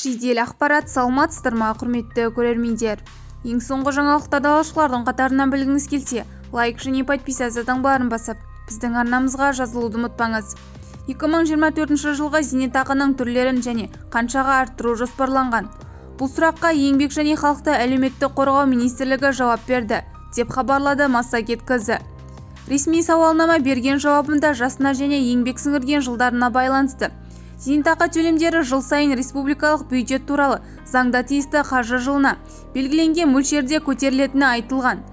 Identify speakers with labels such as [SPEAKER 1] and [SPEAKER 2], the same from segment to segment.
[SPEAKER 1] Жедел ақпарат саламатсыздар ма, құрметті көрермендер. Ең соңғы жаңалықтарды алушылардың қатарынан білгіңіз келсе, лайк және подписация таңбаларын басып, біздің арнамызға жазылуды ұмытпаңыз. 2024 жылға зейнетақының түрлерін және қаншаға арттыру жоспарланған. Бұл сұраққа Еңбек және халықты әлеуметтік қорғау министрлігі жауап берді, деп хабарлады Массагет КЗ. Ресми сауалнама берген жауабында жасына және еңбек сіңірген жылдарына байланысты зейнетақы төлемдері жыл сайын республикалық бюджет туралы заңда тиісті қаржы жылына белгіленген мөлшерде көтерілетіні айтылған.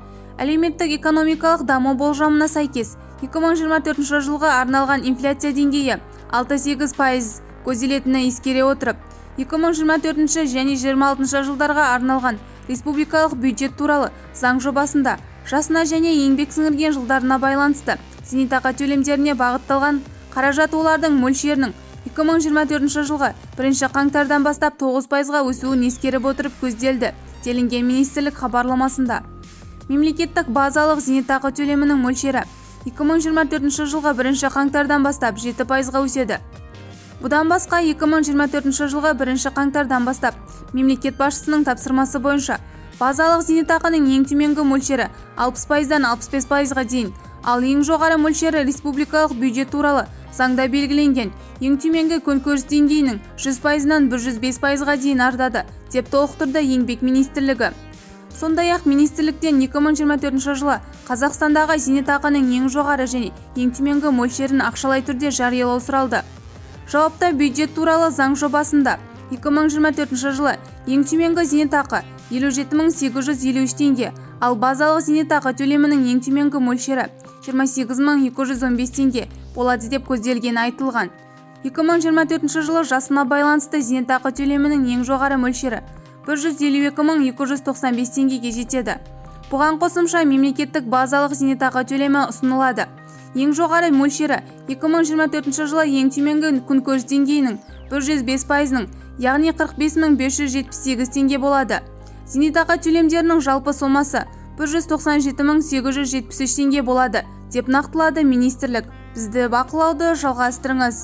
[SPEAKER 1] Әлеуметтік экономикалық даму болжамына сәйкес 2024 жылға арналған инфляция деңгейі 6-8% көзделетіні ескере отырып, 2024 және 2026 жылдарға арналған республикалық бюджет туралы заң жобасында жасына және еңбек сіңірген жылдарына байланысты зейнетақы төлемдеріне бағытталған қаражат олардың мөлшерінің 2024 жылғы 1 қаңтардан бастап 9%-ға өсуін ескеріп отырып көзделді, делінген министрлік хабарламасында. Мемлекеттік базалық зейнетақы төлемінің мөлшері 2024 жылғы 1 қаңтардан бастап 7%-ға өседі. Бұдан басқа 2024 жылғы 1 қаңтардан бастап мемлекет басшысының тапсырмасы бойынша базалық зейнетақының ең төменгі мөлшері 60%-дан 65%-ға дейін, ал ең жоғары мөлшері республикалық бюджет туралы заңда белгіленген ең төменгі күнкөріс деңгейінің 100%-нан 105%-ға дейін артады, деп толықтырды Еңбек министрлігі. Сондай-ақ министрліктен 2024 жылы Қазақстандағы зейнетақының ең жоғары және ең төменгі мөлшерін ақшалай түрде жариялау сұралды. Жауапта бюджет туралы заң жобасында 2024 жылы ең төменгі зейнетақы 57.853 теңге, ал базалық зейнетақы төлемінің ең төменгі мөлшері 28.215 теңге болады деп көзделген айтылған. 2024 жылы жасына байланысты зейнетақы төлемінің ең жоғары мөлшері 152.295 теңгеге жетеді. Бұған қосымша мемлекеттік базалық зейнетақы төлемі ұсынылады. Ең жоғары мөлшері 2024 жылы ең төменгі күнкөріс деңгейінің 105%-ның, яғни 45.578 теңге болады. Зейнетақы төлемдерінің жалпы сомасы 197.873 теңге болады, деп нақтылады министрлік. Бізді бақылауды жалғастырыңыз.